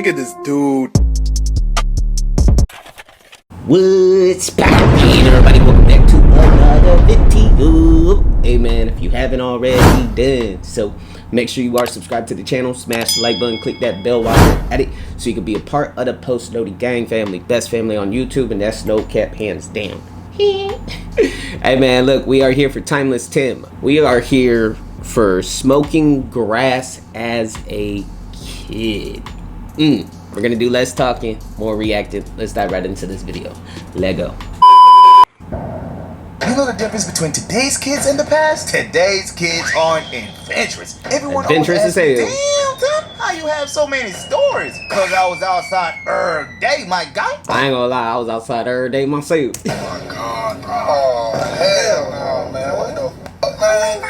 Look at this dude. What's poppin', everybody? Welcome back to another video. Hey man, if you haven't already done so, make sure you are subscribed to the channel, smash the like button, click that bell while you're at it, so you can be a part of the Post Noti Gang family, best family on YouTube, and that's no cap, hands down. Hey man, look, we are here for Timeless Tim. We are here for smoking grass as a kid. We're gonna do less talking, more reacting. Let's dive right into this video. Lego. You know the difference between today's kids and the past? Today's kids aren't adventurous. Everyone Adventurous always as asks, damn, Tim, how you have so many stories? Cause I was outside every day, my guy. I ain't gonna lie, I was outside every day myself. Oh my God, bro. Oh, hell no, man. What the fuck, man?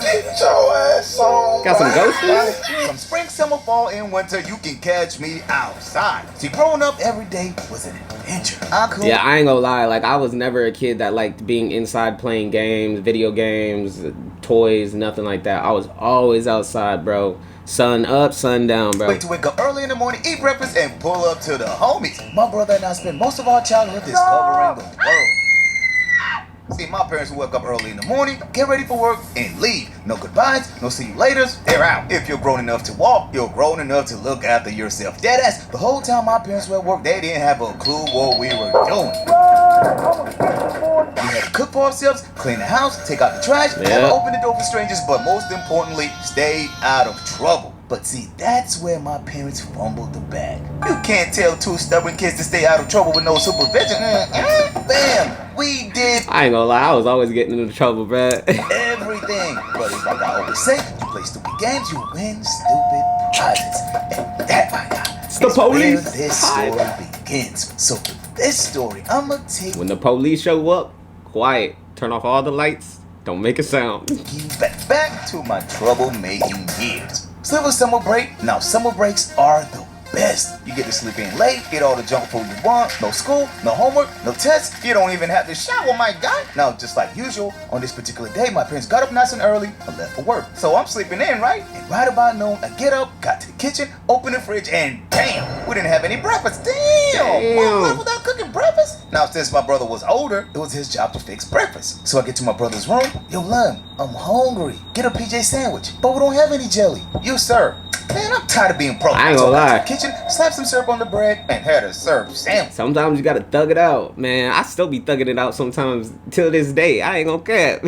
Get your ass on. Got some ghosts? From spring, summer, fall, and winter, you can catch me outside. See, growing up every day was an adventure. Yeah, I ain't gonna lie, like I was never a kid that liked being inside playing games, video games, toys, nothing like that. I was always outside, bro. Sun up, sun down, bro. Wait to wake up early in the morning, eat breakfast, and pull up to the homies. My brother and I spent most of our childhood discovering the world. See, my parents would wake up early in the morning, get ready for work, and leave. No goodbyes, no see you laters, they're out. If you're grown enough to walk, you're grown enough to look after yourself. Deadass, the whole time my parents were at work, they didn't have a clue what we were doing. We had to cook for ourselves, clean the house, take out the trash, never open the door for strangers, but most importantly, stay out of trouble. But see, that's where my parents fumbled the bag. You can't tell two stubborn kids to stay out of trouble with no supervision. Bam! We did I ain't gonna lie, I was always getting into trouble, bruh. everything. But if like I always say, you play stupid games, you win stupid prizes. And that, my guy, It's the is where police. this story begins. So for this story, I'ma take When the police show up, quiet. Turn off all the lights. Don't make a sound. you back to my troublemaking years. So it was summer break. Now summer breaks are the best. You get to sleep in late, get all the junk food you want, no school, no homework, no tests. You don't even have to shower, my guy. Now, just like usual, on this particular day, my parents got up nice and early and left for work. So I'm sleeping in, right? And right about noon, I get up, got to the kitchen, open the fridge, and damn, we didn't have any breakfast. Damn. What, left without cooking breakfast? Now, since my brother was older, it was his job to fix breakfast. So I get to my brother's room. Yo, Lem, I'm hungry. Get a PJ sandwich. But we don't have any jelly. You, sir. Man, I'm tired of being broke. I ain't So gonna I lie. got to the kitchen, slapped some syrup on the bread, and had a syrup sandwich. Sometimes you gotta thug it out, man. I still be thugging it out sometimes till this day. I ain't gonna cap.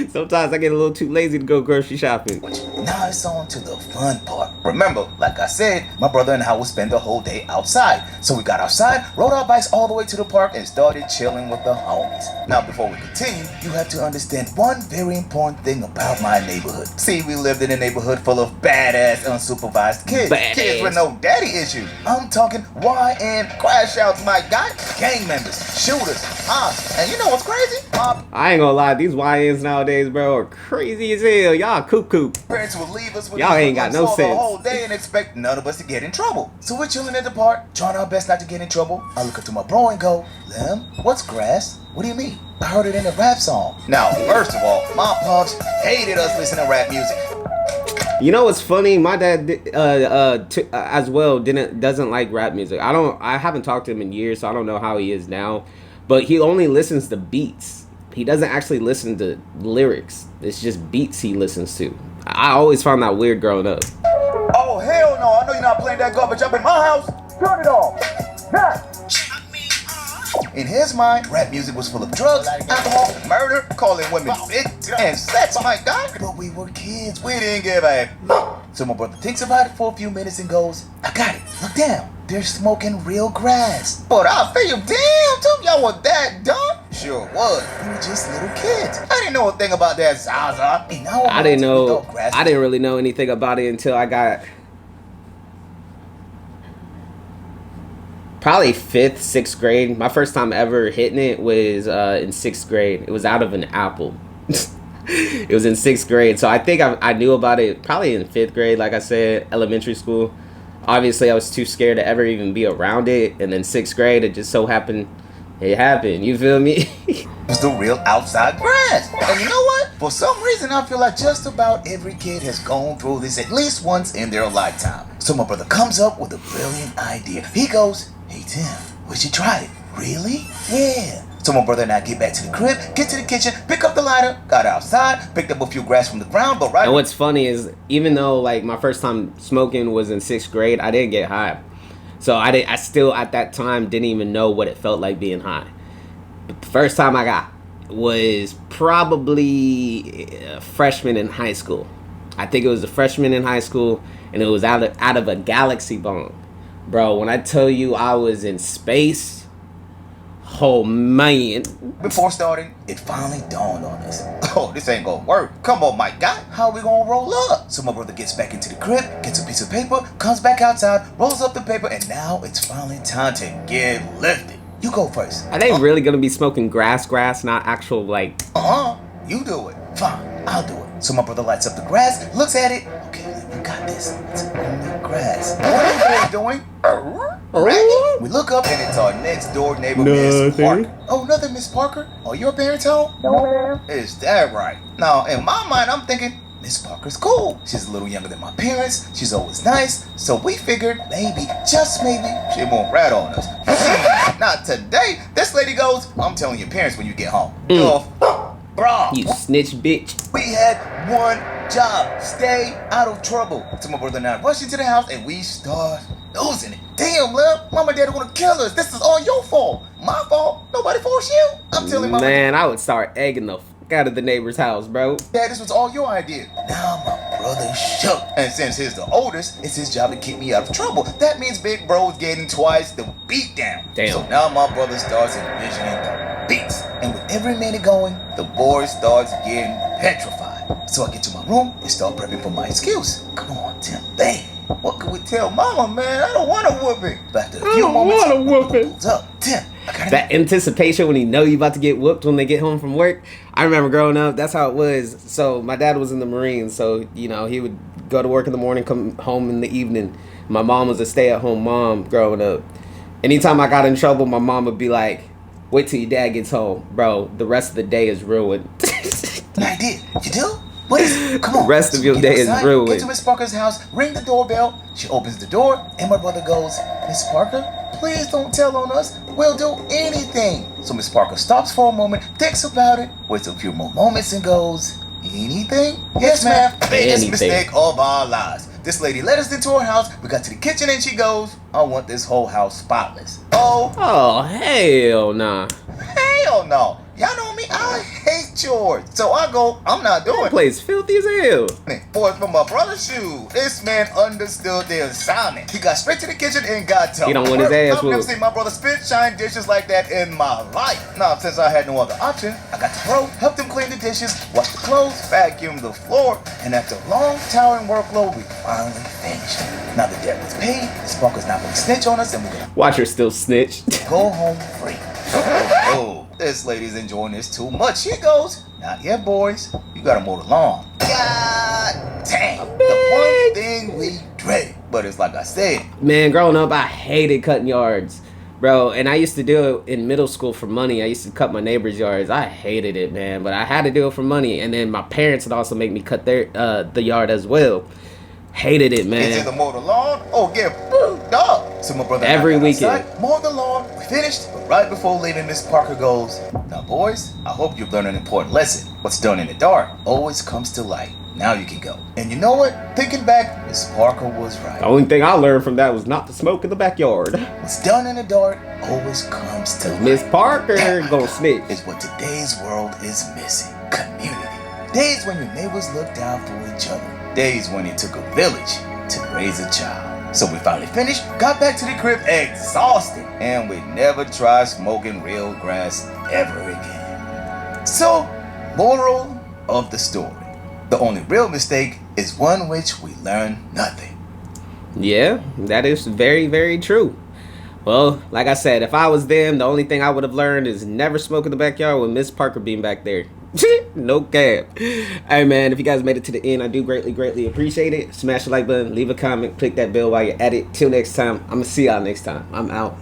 Sometimes I get a little too lazy to go grocery shopping. Now it's on to the fun part. Remember, like I said, my brother and I would spend the whole day outside. So we got outside, rode our bikes all the way to the park, and started chilling with the homies. Now, before we continue, you have to understand one very important thing about my neighborhood. See, we lived in a neighborhood full of badass, unsupervised kids. Badass. Kids with no daddy issues. I'm talking YN crash outs, my guy. Gang members, shooters, ops. And you know what's crazy? My I ain't gonna lie, these YNs nowadays, bro, are crazy as hell. Y'all coop. parents would leave us with Y'all ain't got no the sense. whole day and expect none of us to get in trouble. So we're chilling at the park, trying our best not to get in trouble. I look up to my bro and go, Lem, what's grass? What do you mean? I heard it in a rap song. Now, first of all, my pops hated us listening to rap music. You know what's funny? My dad, as well, doesn't like rap music. I haven't talked to him in years, so I don't know how he is now. But he only listens to beats. He doesn't actually listen to lyrics. It's just beats he listens to. I always found that weird growing up. Oh, hell no. I know you're not playing that garbage up in my house. Turn it off. Now. In his mind, rap music was full of drugs, alcohol, murder, calling women bitch, and sex, my God. But we were kids. We didn't give a So my brother thinks about it for a few minutes and goes, I got it. Look down. They're smoking real grass. But I feel damn, too. Y'all were that dumb? Sure was. We were just little kids. I didn't know a thing about that Zaza. I didn't really know anything about it until I got probably 5th, 6th grade. My first time ever hitting it was in 6th grade. It was out of an apple. It was in 6th grade. So I think I knew about it probably in 5th grade, like I said, elementary school. Obviously, I was too scared to ever even be around it. And then 6th grade, it just so happened, it happened. You feel me? It's the real outside grass. And you know what? For some reason, I feel like just about every kid has gone through this at least once in their lifetime. So my brother comes up with a brilliant idea. He goes, "Hey Tim, we should try it." "Really?" "Yeah." So my brother and I get back to the crib, get to the kitchen, pick up the lighter, got outside, picked up a few grass from the ground, but right. And what's funny is, even though like my first time smoking was in 6th grade, I didn't get high. So I still at that time didn't even know what it felt like being high. But the first time I got was probably a freshman in high school. I think it was a freshman in high school, and it was out of a galaxy bong. Bro, when I tell you I was in space, oh man. Before starting, it finally dawned on us. Oh, this ain't gonna work. Come on, my guy. How we gonna roll up? So my brother gets back into the crib, gets a piece of paper, comes back outside, rolls up the paper, and now it's finally time to get lifted. You go first. Are they really gonna be smoking grass, not actual like... You do it. Fine, I'll do it. So my brother lights up the grass, looks at it. Okay, we got this. It's only grass. What are you boys doing? Right? We look up and it's our next door neighbor, Miss Parker. "Oh, nothing, Miss Parker. Are your parents home?" "No, ma'am." "Is that right?" Now, in my mind, I'm thinking, Miss Parker's cool. She's a little younger than my parents. She's always nice. So we figured maybe, just maybe, she won't rat on us. Not today. This lady goes, "I'm telling your parents when you get home." Bro. You snitch bitch. We had one job: stay out of trouble. So my brother and I rush into the house and we start losing it. "Damn, love, Mama and Dad are gonna kill us. This is all your fault." "My fault? Nobody forced you." I'm telling Mama. Man, I would start egging the fuck out of the neighbor's house, bro. "Dad, this was all your idea." Now my brother shook. And since he's the oldest, it's his job to keep me out of trouble. That means big bro's getting twice the beat down. Damn. So now my brother starts envisioning the beats. And with every minute going, the boy starts getting petrified. So I get to my room and start prepping for my excuse. "Come on, Tim. Bang. What can we tell Mama, man? I don't want a whooping." But after a few moments, want a whooping. pulls up. "Tim, I gotta..." That anticipation when you know you about to get whooped when they get home from work. I remember growing up, that's how it was. So my dad was in the Marines, so you know he would go to work in the morning, come home in the evening. My mom was a stay-at-home mom growing up. Anytime I got in trouble, my mom would be like, "Wait till your dad gets home, bro. The rest of the day is ruined." "An idea. You do? What is it? Come on." The rest of your Get day is outside, ruined. Get to Miss Parker's house, ring the doorbell. She opens the door, and my brother goes, "Miss Parker, please don't tell on us. We'll do anything." So Miss Parker stops for a moment, thinks about it, waits a few more moments, and goes, "Anything?" "Yes, ma'am. Biggest Anything. mistake of our lives. This lady let us into her house. We got to the kitchen, and she goes, 'I want this whole house spotless.'" Oh, Oh, hell nah. hell no. Y'all know me, I hate chores. So I go, "I'm not doing That place filthy as hell. it." Boy, from my brother's shoe, this man understood the assignment. He got straight to the kitchen and got to He don't want his ass I've never whooped. seen my brother spit shine dishes like that in my life. Now, since I had no other option, I got to bro, helped him clean the dishes, wash the clothes, vacuum the floor, and after a long, towering workload, we finally finished. Now the debt was paid, Sparker's not gonna snitch on us, and we're gonna Watch her still snitch. go home free. Oh, this lady's enjoying this too much. She goes, "Not yet, boys. You gotta mow the lawn." God damn. The one thing we dreaded. But it's like I said. Man, growing up, I hated cutting yards, bro. And I used to do it in middle school for money. I used to cut my neighbor's yards. I hated it, man. But I had to do it for money. And then my parents would also make me cut their the yard as well. Hated it, It's man. either mow the lawn or get food, dog. So my brother and I Every got weekend. outside, mowed the lawn. We finished, but right before leaving, Miss Parker goes, "Now, boys, I hope you've learned an important lesson. What's done in the dark always comes to light. Now you can go." And you know what? Thinking back, Miss Parker was right. The only thing I learned from that was not to smoke in the backyard. What's done in the dark always comes to light. Miss Parker gonna snitch. Is what today's world is missing. Community. Days when your neighbors looked out for each other. Days when it took a village to raise a child. So we finally finished, got back to the crib exhausted, and we never tried smoking real grass ever again. So, moral of the story. The only real mistake is one which we learn nothing. Yeah, that is very, very true. Well, like I said, if I was them, the only thing I would have learned is never smoke in the backyard with Miss Parker being back there. No cap. Hey man, if you guys made it to the end, I do greatly appreciate it. Smash the like button, leave a comment, click that bell while you're at it. Till next time, I'm gonna see y'all next time. I'm out.